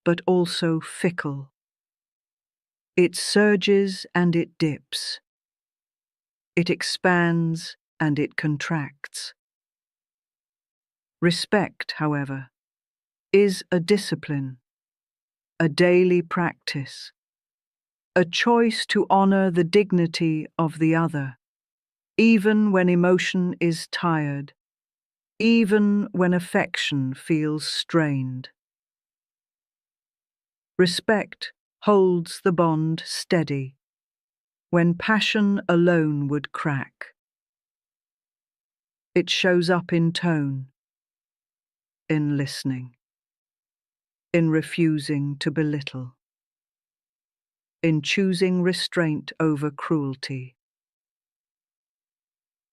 but also fickle. It surges and it dips. It expands and it contracts. Respect, however, is a discipline, a daily practice, a choice to honor the dignity of the other, even when emotion is tired, even when affection feels strained. Respect holds the bond steady when passion alone would crack. It shows up in tone, in listening, in refusing to belittle, in choosing restraint over cruelty.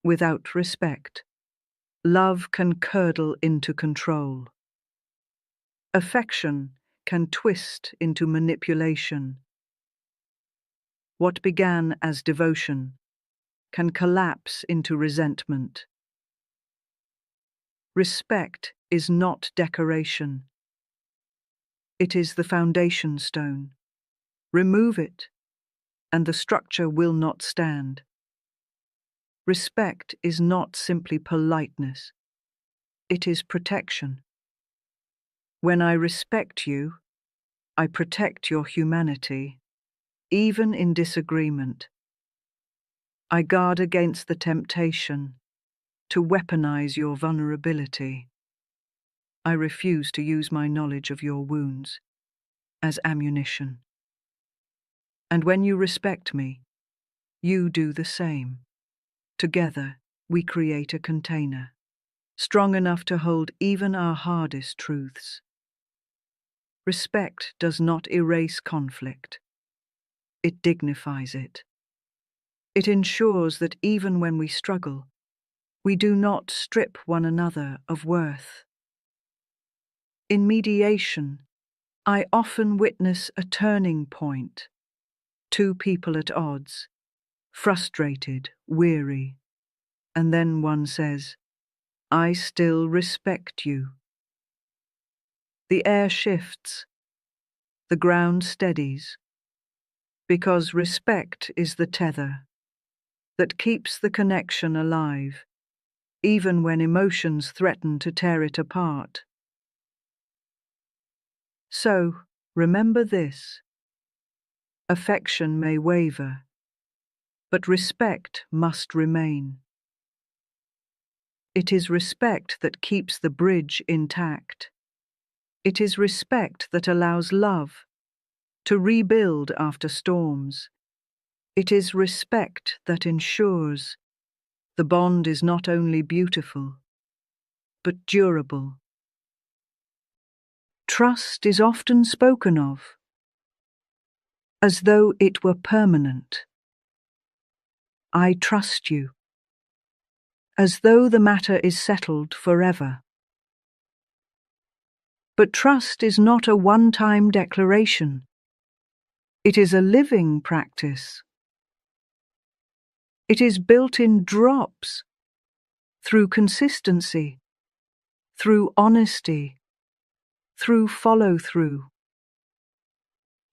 Without respect, love can curdle into control. Affection can twist into manipulation. What began as devotion can collapse into resentment. Respect is not decoration. It is the foundation stone. Remove it, and the structure will not stand. Respect is not simply politeness. It is protection. When I respect you, I protect your humanity, even in disagreement. I guard against the temptation to weaponize your vulnerability. I refuse to use my knowledge of your wounds as ammunition. And when you respect me, you do the same. Together, we create a container, strong enough to hold even our hardest truths. Respect does not erase conflict. It dignifies it. It ensures that even when we struggle, we do not strip one another of worth. In mediation, I often witness a turning point. Two people at odds, frustrated, weary, and then one says, "I still respect you." The air shifts, the ground steadies, because respect is the tether that keeps the connection alive, even when emotions threaten to tear it apart. So, remember this: affection may waver, but respect must remain. It is respect that keeps the bridge intact. It is respect that allows love to rebuild after storms. It is respect that ensures the bond is not only beautiful, but durable. Trust is often spoken of as though it were permanent. I trust you, as though the matter is settled forever. But trust is not a one-time declaration. It is a living practice. It is built in drops, through consistency, through honesty, through follow-through.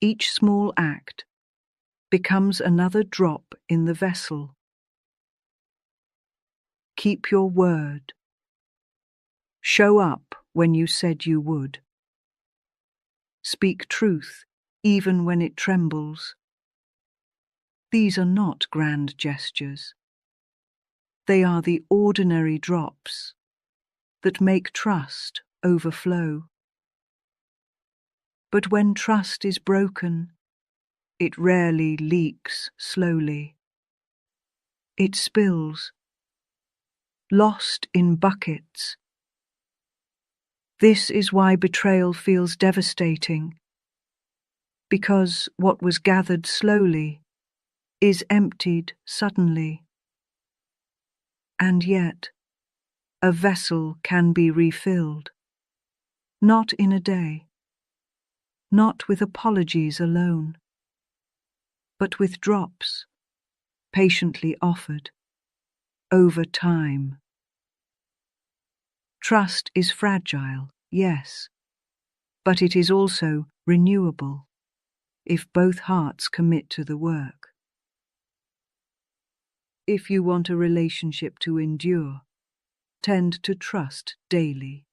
Each small act becomes another drop in the vessel. Keep your word. Show up when you said you would. Speak truth even when it trembles. These are not grand gestures. They are the ordinary drops that make trust overflow. But when trust is broken, it rarely leaks slowly. It spills, lost in buckets. This is why betrayal feels devastating, because what was gathered slowly is emptied suddenly. And yet, a vessel can be refilled, not in a day, not with apologies alone, but with drops, patiently offered, over time. Trust is fragile, yes, but it is also renewable if both hearts commit to the work. If you want a relationship to endure, tend to trust daily.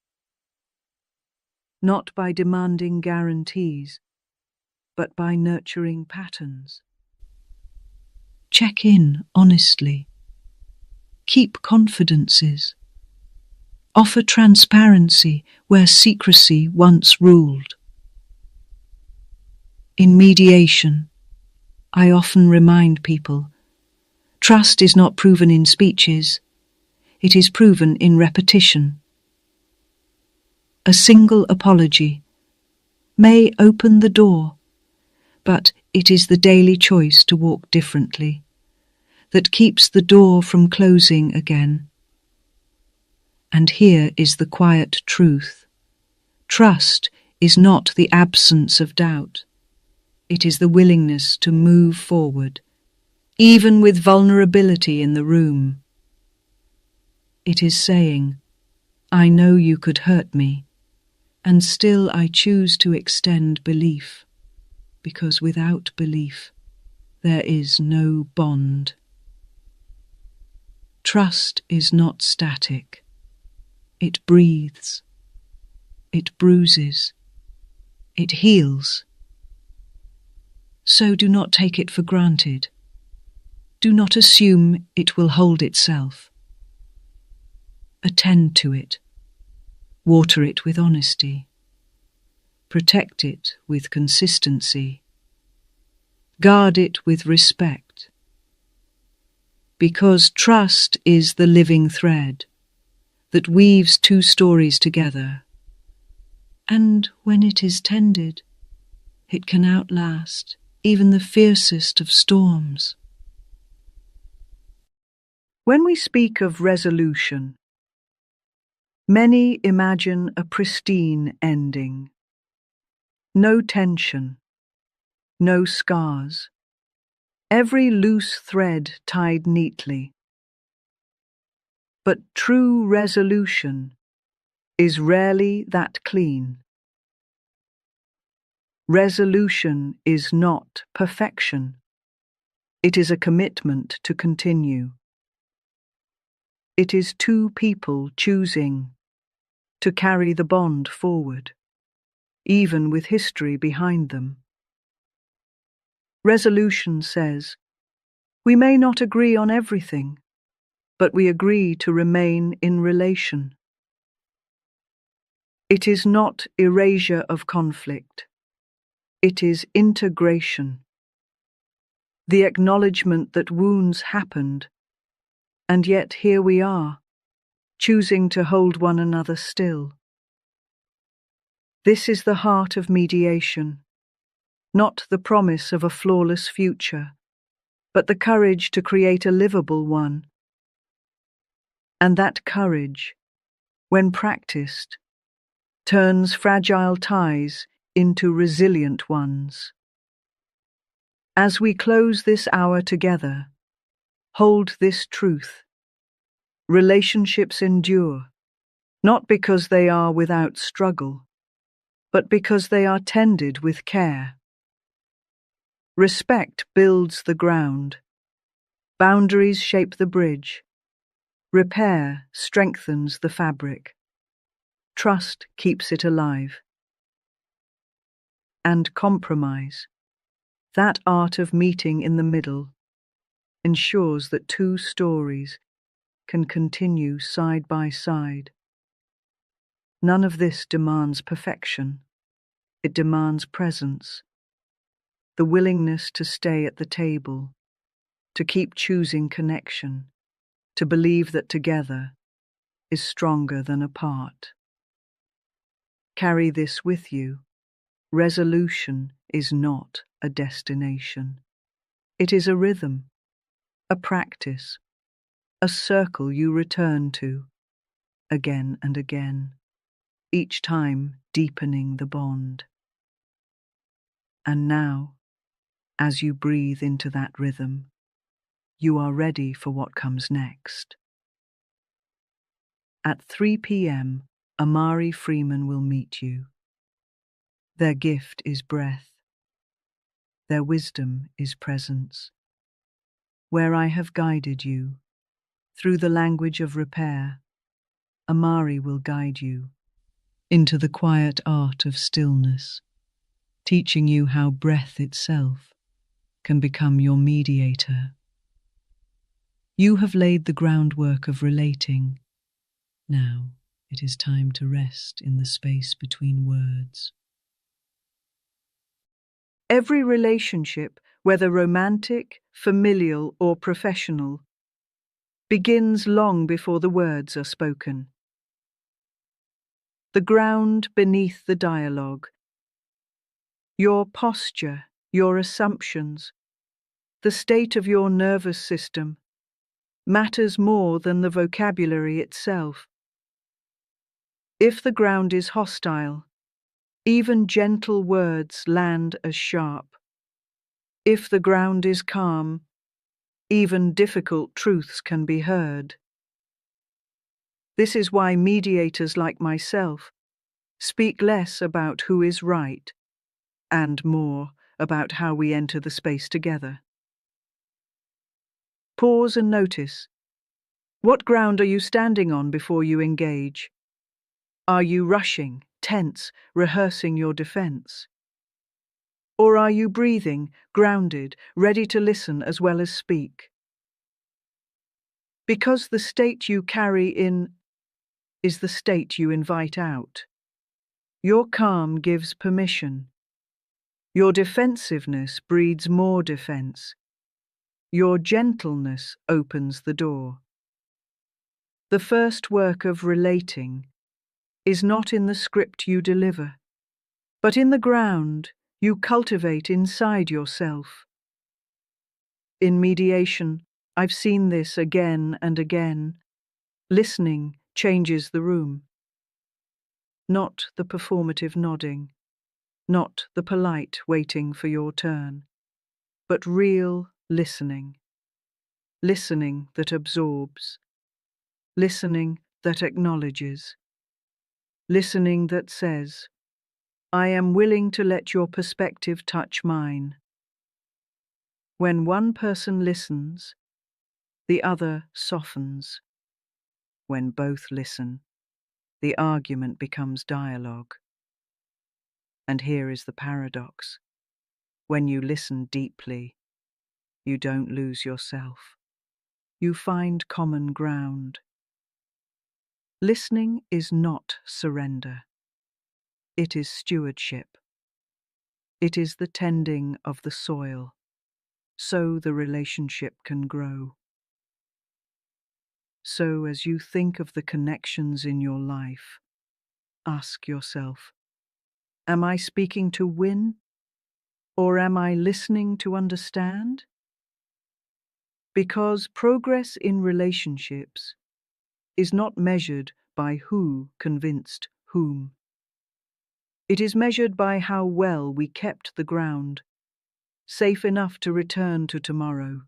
Not by demanding guarantees, but by nurturing patterns. Check in honestly. Keep confidences. Offer transparency where secrecy once ruled. In mediation, I often remind people, trust is not proven in speeches, it is proven in repetition. A single apology may open the door, but it is the daily choice to walk differently that keeps the door from closing again. And here is the quiet truth. Trust is not the absence of doubt. It is the willingness to move forward, even with vulnerability in the room. It is saying, I know you could hurt me, and still I choose to extend belief, because without belief, there is no bond. Trust is not static. It breathes. It bruises. It heals. So do not take it for granted. Do not assume it will hold itself. Attend to it. Water it with honesty. Protect it with consistency. Guard it with respect. Because trust is the living thread that weaves two stories together, and when it is tended, it can outlast even the fiercest of storms. When we speak of resolution, many imagine a pristine ending. No tension, no scars, every loose thread tied neatly. But true resolution is rarely that clean. Resolution is not perfection. It is a commitment to continue. It is two people choosing to carry the bond forward, even with history behind them. Resolution says, we may not agree on everything, but we agree to remain in relation. It is not erasure of conflict. It is integration. The acknowledgement that wounds happened, and yet here we are, choosing to hold one another still. This is the heart of mediation, not the promise of a flawless future, but the courage to create a livable one. And that courage, when practiced, turns fragile ties into resilient ones. As we close this hour together, hold this truth. Relationships endure, not because they are without struggle, but because they are tended with care. Respect builds the ground. Boundaries shape the bridge. Repair strengthens the fabric. Trust keeps it alive. And compromise, that art of meeting in the middle, ensures that two stories can continue side by side. None of this demands perfection. It demands presence, the willingness to stay at the table, to keep choosing connection, to believe that together is stronger than apart. Carry this with you. Resolution is not a destination. It is a rhythm, a practice, a circle you return to, again and again, each time deepening the bond. And now, as you breathe into that rhythm, you are ready for what comes next. At 3 p.m., Amari Freeman will meet you. Their gift is breath. Their wisdom is presence. Where I have guided you, through the language of repair, Amari will guide you into the quiet art of stillness, teaching you how breath itself can become your mediator. You have laid the groundwork of relating. Now it is time to rest in the space between words. Every relationship, whether romantic, familial, or professional, begins long before the words are spoken. The ground beneath the dialogue, your posture, your assumptions, the state of your nervous system, matters more than the vocabulary itself. If the ground is hostile, even gentle words land as sharp. If the ground is calm, even difficult truths can be heard. This is why mediators like myself speak less about who is right and more about how we enter the space together. Pause and notice. What ground are you standing on before you engage? Are you rushing, tense, rehearsing your defense? Or are you breathing, grounded, ready to listen as well as speak? Because the state you carry in is the state you invite out. Your calm gives permission. Your defensiveness breeds more defense. Your gentleness opens the door. The first work of relating is not in the script you deliver, but in the ground you cultivate inside yourself. In mediation, I've seen this again and again. Listening changes the room. Not the performative nodding, not the polite waiting for your turn, but real listening. Listening that absorbs. Listening that acknowledges. Listening that says, I am willing to let your perspective touch mine. When one person listens, the other softens. When both listen, the argument becomes dialogue. And here is the paradox. When you listen deeply, you don't lose yourself. You find common ground. Listening is not surrender. It is stewardship. It is the tending of the soil, so the relationship can grow. So as you think of the connections in your life, ask yourself, am I speaking to win, or am I listening to understand? Because progress in relationships is not measured by who convinced whom. It is measured by how well we kept the ground, safe enough to return to tomorrow.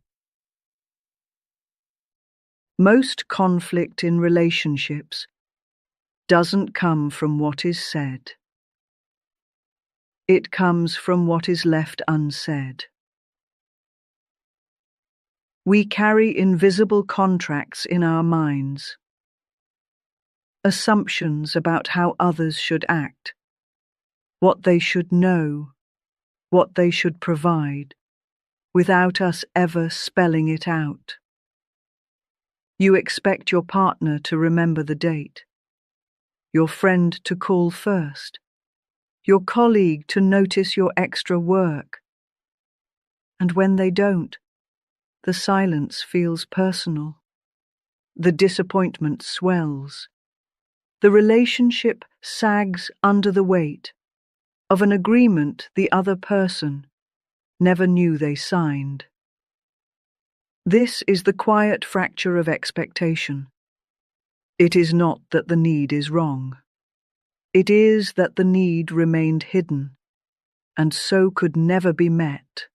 Most conflict in relationships doesn't come from what is said. It comes from what is left unsaid. We carry invisible contracts in our minds, assumptions about how others should act, what they should know, what they should provide, without us ever spelling it out. You expect your partner to remember the date, your friend to call first, your colleague to notice your extra work. And when they don't, the silence feels personal. The disappointment swells. The relationship sags under the weight of an agreement the other person never knew they signed. This is the quiet fracture of expectation. It is not that the need is wrong. It is that the need remained hidden, and so could never be met.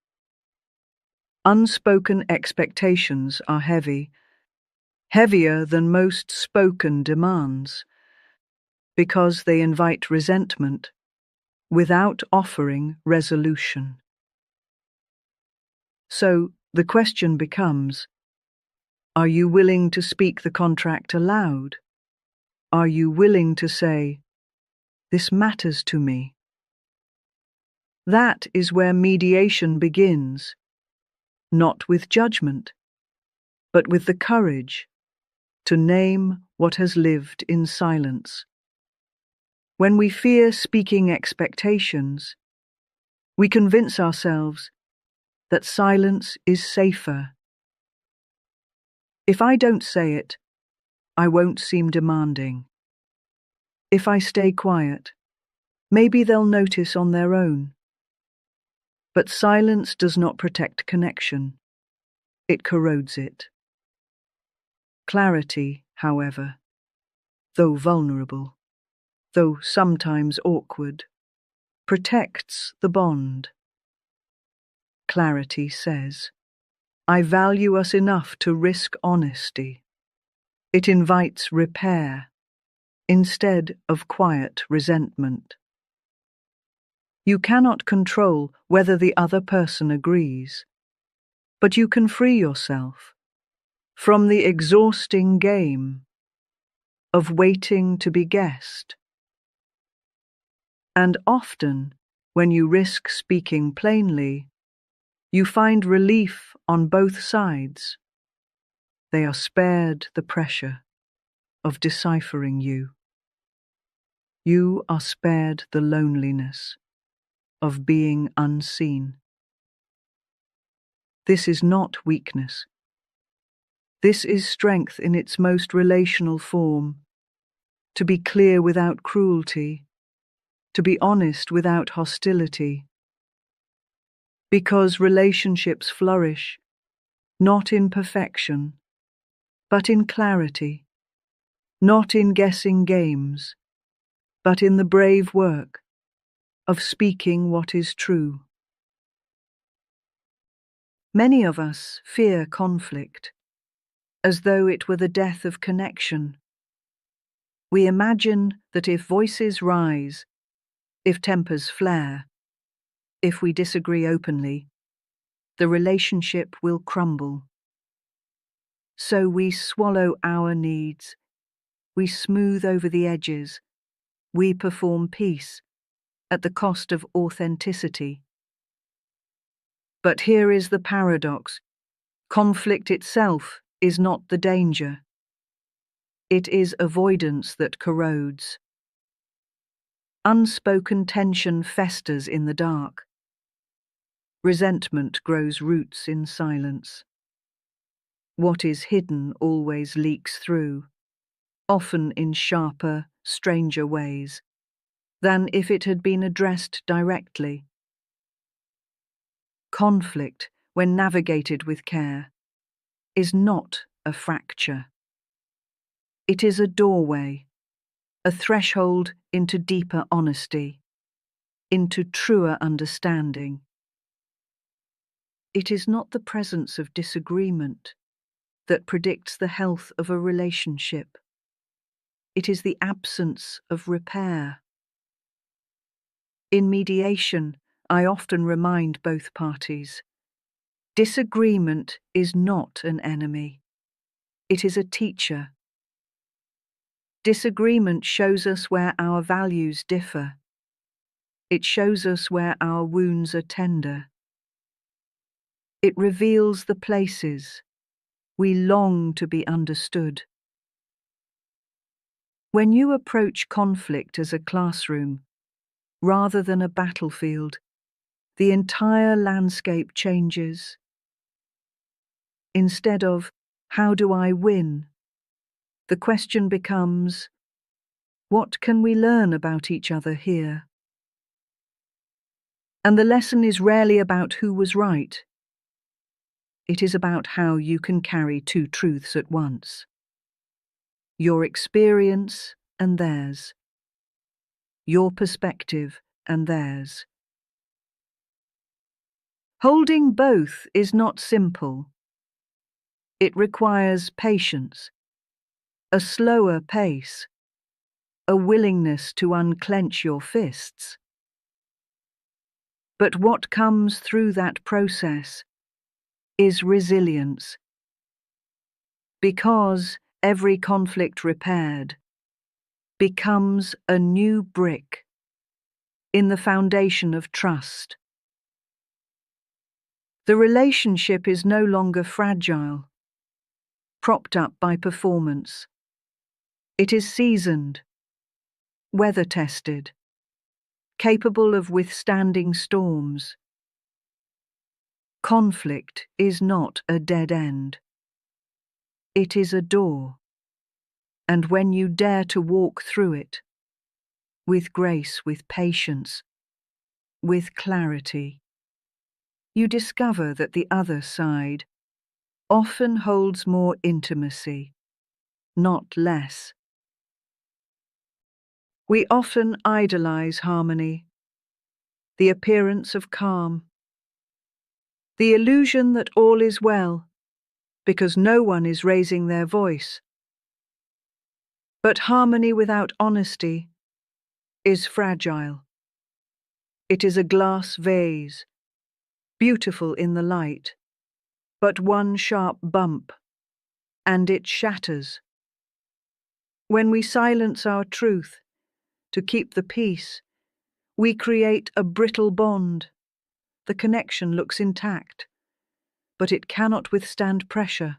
Unspoken expectations are heavy, heavier than most spoken demands, because they invite resentment, without offering resolution. So the question becomes, are you willing to speak the contract aloud? Are you willing to say, "This matters to me"? That is where mediation begins, not with judgment, but with the courage to name what has lived in silence. When we fear speaking expectations, we convince ourselves that silence is safer. If I don't say it, I won't seem demanding. If I stay quiet, maybe they'll notice on their own. But silence does not protect connection. It corrodes it. Clarity, however, though vulnerable, though sometimes awkward, protects the bond. Clarity says, "I value us enough to risk honesty." It invites repair instead of quiet resentment. You cannot control whether the other person agrees, but you can free yourself from the exhausting game of waiting to be guessed. And often, when you risk speaking plainly, you find relief on both sides. They are spared the pressure of deciphering you. You are spared the loneliness of being unseen. This is not weakness. This is strength in its most relational form. To be clear without cruelty, to be honest without hostility. Because relationships flourish not in perfection, but in clarity, not in guessing games, but in the brave work of speaking what is true. Many of us fear conflict, as though it were the death of connection. We imagine that if voices rise, if tempers flare, if we disagree openly, the relationship will crumble. So we swallow our needs, we smooth over the edges, we perform peace at the cost of authenticity. But here is the paradox. Conflict itself is not the danger. It is avoidance that corrodes. Unspoken tension festers in the dark. Resentment grows roots in silence. What is hidden always leaks through, often in sharper, stranger ways, than if it had been addressed directly. Conflict, when navigated with care, is not a fracture. It is a doorway, a threshold into deeper honesty, into truer understanding. It is not the presence of disagreement that predicts the health of a relationship. It is the absence of repair. In mediation, I often remind both parties, disagreement is not an enemy. It is a teacher. Disagreement shows us where our values differ. It shows us where our wounds are tender. It reveals the places we long to be understood. When you approach conflict as a classroom, rather than a battlefield, the entire landscape changes. Instead of, "How do I win?" the question becomes, "What can we learn about each other here?" And the lesson is rarely about who was right. It is about how you can carry two truths at once. Your experience and theirs. Your perspective and theirs. Holding both is not simple. It requires patience, a slower pace, a willingness to unclench your fists, But what comes through that process is resilience, because every conflict repaired becomes a new brick in the foundation of trust. The relationship is no longer fragile, propped up by performance. It is seasoned, weather-tested, capable of withstanding storms. Conflict is not a dead end. It is a door, and when you dare to walk through it, with grace, with patience, with clarity, you discover that the other side often holds more intimacy, not less. We often idolize harmony, the appearance of calm, the illusion that all is well, because no one is raising their voice. But harmony without honesty is fragile. It is a glass vase, beautiful in the light, but one sharp bump, and it shatters. When we silence our truth to keep the peace, we create a brittle bond. The connection looks intact, but it cannot withstand pressure.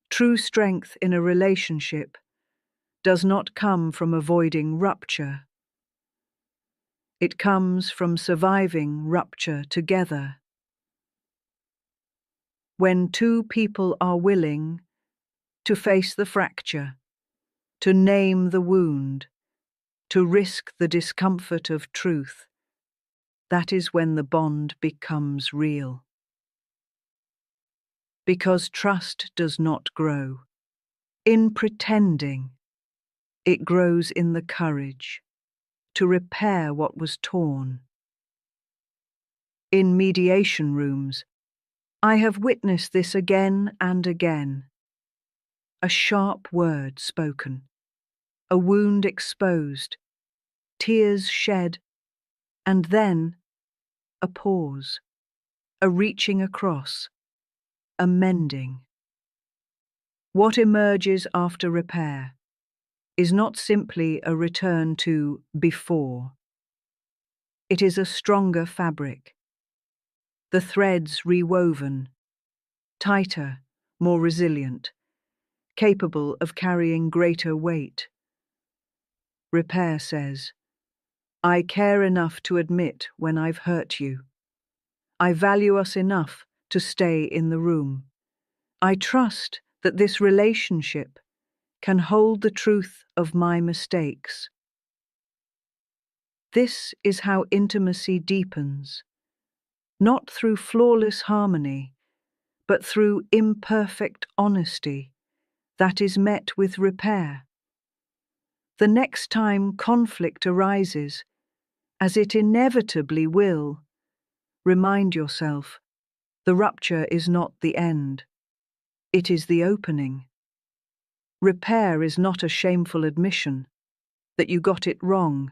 True strength in a relationship does not come from avoiding rupture. It comes from surviving rupture together. When two people are willing to face the fracture, to name the wound, to risk the discomfort of truth, that is when the bond becomes real. Because trust does not grow in pretending, it grows in the courage to repair what was torn. In mediation rooms, I have witnessed this again and again. A sharp word spoken, a wound exposed, tears shed, and then a pause, a reaching across, a mending. What emerges after repair is not simply a return to before. It is a stronger fabric, the threads rewoven, tighter, more resilient, capable of carrying greater weight. Repair says, I care enough to admit when I've hurt you. I value us enough to stay in the room. I trust that this relationship can hold the truth of my mistakes. This is how intimacy deepens, not through flawless harmony, but through imperfect honesty that is met with repair. The next time conflict arises, as it inevitably will, remind yourself, the rupture is not the end. It is the opening. Repair is not a shameful admission that you got it wrong.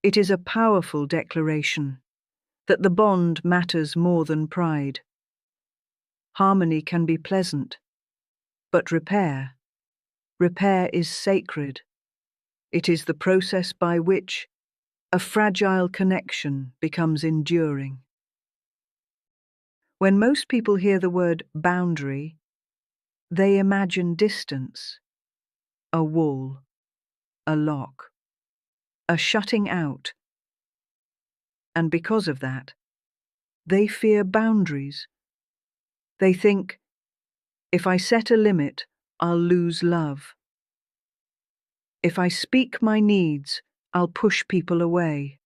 It is a powerful declaration that the bond matters more than pride. Harmony can be pleasant, but repair is sacred. It is the process by which a fragile connection becomes enduring. When most people hear the word boundary, they imagine distance, a wall, a lock, a shutting out. And because of that, they fear boundaries. They think, if I set a limit, I'll lose love. If I speak my needs, I'll push people away.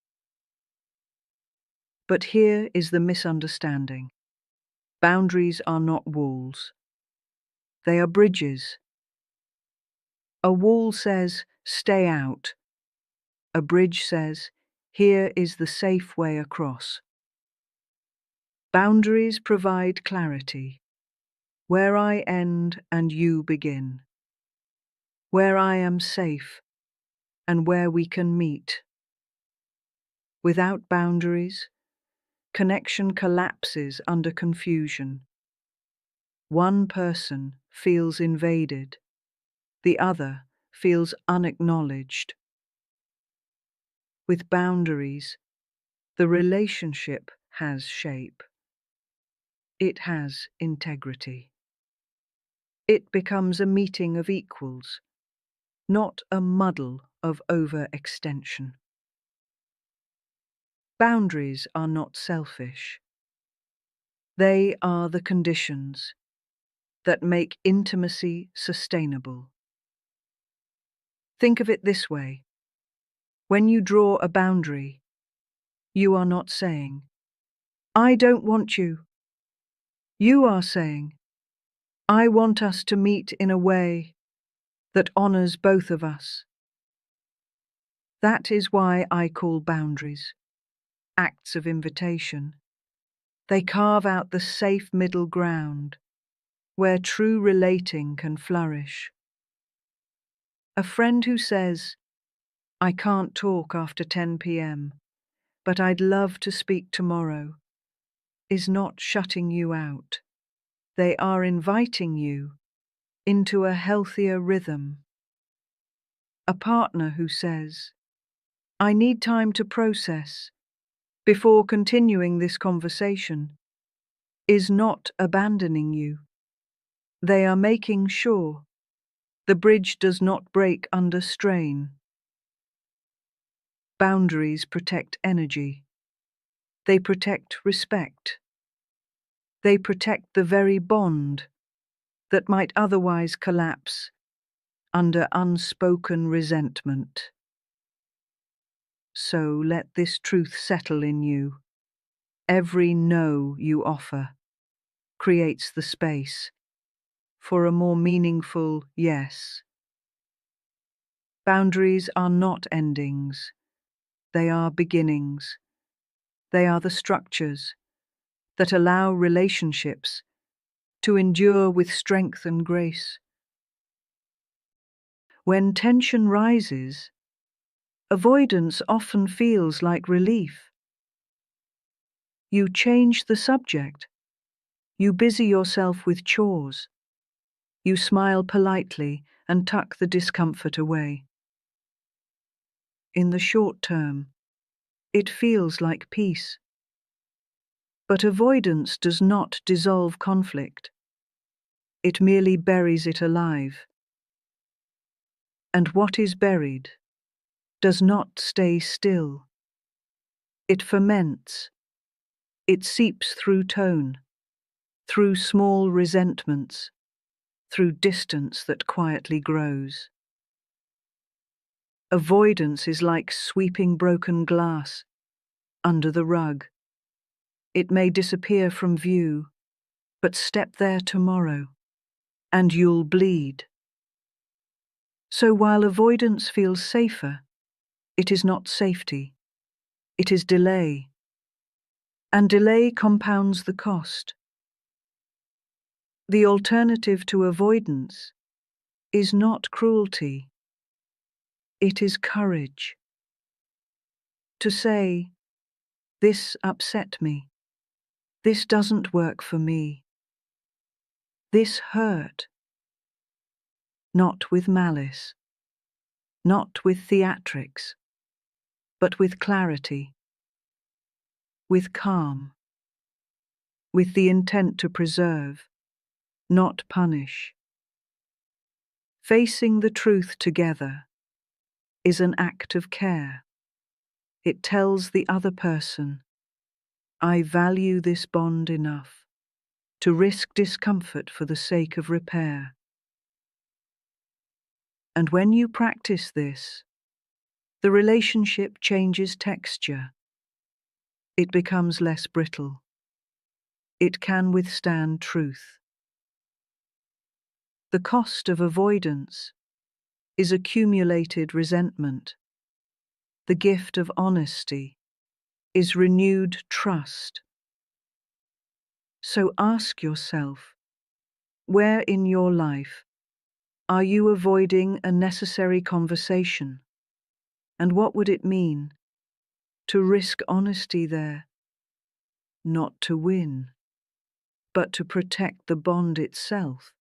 But here is the misunderstanding. Boundaries are not walls. They are bridges. A wall says, stay out. A bridge says, here is the safe way across. Boundaries provide clarity, where I end and you begin, where I am safe and where we can meet. Without boundaries, connection collapses under confusion. One person feels invaded, the other feels unacknowledged. With boundaries, the relationship has shape. It has integrity. It becomes a meeting of equals, not a muddle of overextension. Boundaries are not selfish. They are the conditions that make intimacy sustainable. Think of it this way. When you draw a boundary, you are not saying, "I don't want you." You are saying, "I want us to meet in a way that honors both of us." That is why I call boundaries acts of invitation. They carve out the safe middle ground where true relating can flourish. A friend who says, "I can't talk after 10 p.m., but I'd love to speak tomorrow," is not shutting you out. They are inviting you into a healthier rhythm. A partner who says, "I need time to process before continuing this conversation," is not abandoning you. They are making sure the bridge does not break under strain. Boundaries protect energy. They protect respect. They protect the very bond that might otherwise collapse under unspoken resentment. So let this truth settle in you. Every no you offer creates the space for a more meaningful yes. Boundaries are not endings. They are beginnings. They are the structures that allow relationships to endure with strength and grace. When tension rises, avoidance often feels like relief. You change the subject. You busy yourself with chores. You smile politely and tuck the discomfort away. In the short term, it feels like peace. But avoidance does not dissolve conflict. It merely buries it alive. And what is buried does not stay still. It ferments. It seeps through tone, through small resentments, through distance that quietly grows. Avoidance is like sweeping broken glass under the rug. It may disappear from view, but step there tomorrow, and you'll bleed. So while avoidance feels safer, it is not safety. It is delay. And delay compounds the cost. The alternative to avoidance is not cruelty. It is courage. To say, "This upset me. This doesn't work for me. This hurt." Not with malice, not with theatrics, but with clarity, with calm, with the intent to preserve, not punish. Facing the truth together is an act of care. It tells the other person, "I value this bond enough to risk discomfort for the sake of repair." And when you practice this, the relationship changes texture. It becomes less brittle. It can withstand truth. The cost of avoidance is accumulated resentment. The gift of honesty is renewed trust. So ask yourself, where in your life are you avoiding a necessary conversation? And what would it mean to risk honesty there, not to win, but to protect the bond itself.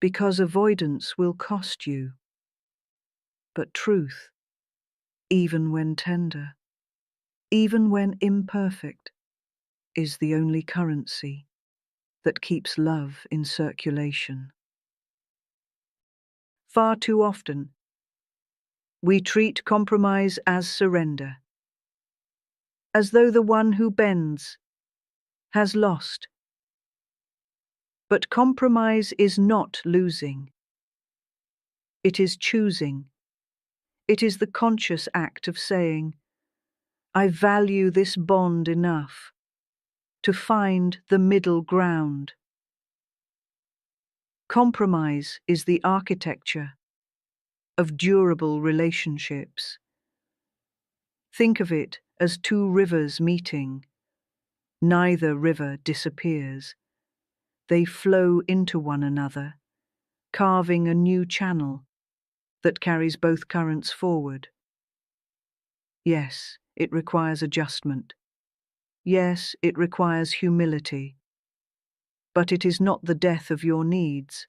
Because avoidance will cost you, but truth, even when tender, even when imperfect, is the only currency that keeps love in circulation. Far too often, we treat compromise as surrender, as though the one who bends has lost. But compromise is not losing. It is choosing. It is the conscious act of saying, I value this bond enough to find the middle ground. Compromise is the architecture of durable relationships. Think of it as two rivers meeting. Neither river disappears. They flow into one another, carving a new channel that carries both currents forward. Yes, it requires adjustment. Yes, it requires humility. But it is not the death of your needs.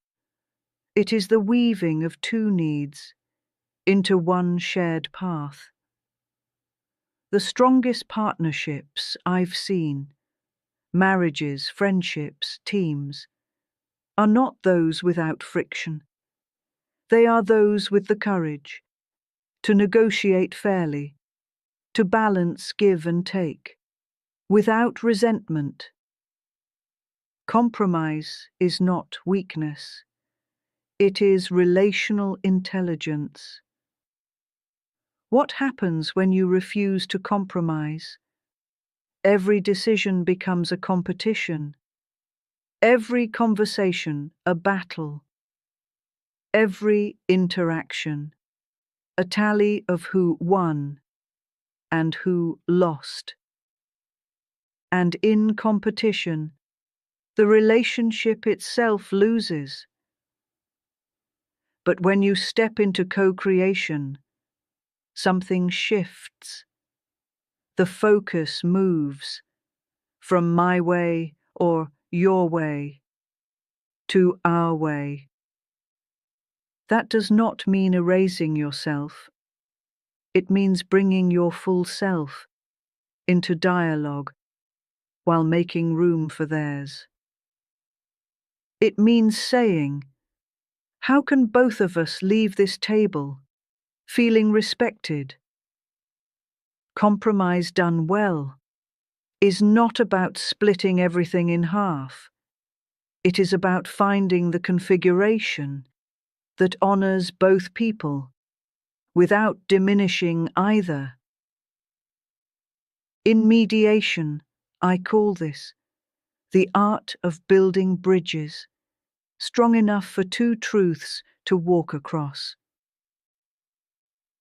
It is the weaving of two needs into one shared path. The strongest partnerships I've seen, marriages, friendships, teams, are not those without friction. They are those with the courage to negotiate fairly, to balance give and take, without resentment. Compromise is not weakness. It is relational intelligence. What happens when you refuse to compromise? Every decision becomes a competition. Every conversation a battle. Every interaction a tally of who won and who lost. And in competition, the relationship itself loses. But when you step into co-creation, something shifts. The focus moves from my way or your way to our way. That does not mean erasing yourself. It means bringing your full self into dialogue while making room for theirs. It means saying, how can both of us leave this table feeling respected? Compromise done well is not about splitting everything in half. It is about finding the configuration that honors both people without diminishing either. In mediation, I call this the art of building bridges, strong enough for two truths to walk across.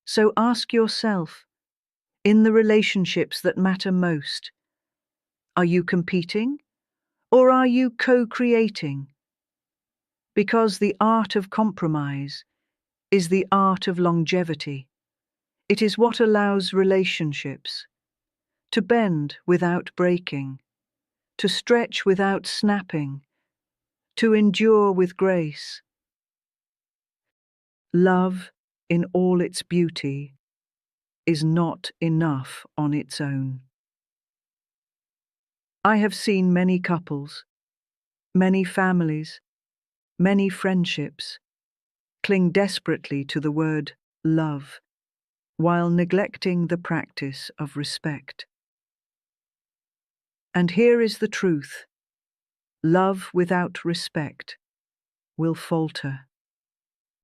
So ask yourself, in the relationships that matter most, are you competing or are you co-creating? Because the art of compromise is the art of longevity. It is what allows relationships to bend without breaking, to stretch without snapping, to endure with grace. Love, in all its beauty, is not enough on its own. I have seen many couples, many families, many friendships cling desperately to the word love while neglecting the practice of respect. And here is the truth: love without respect will falter.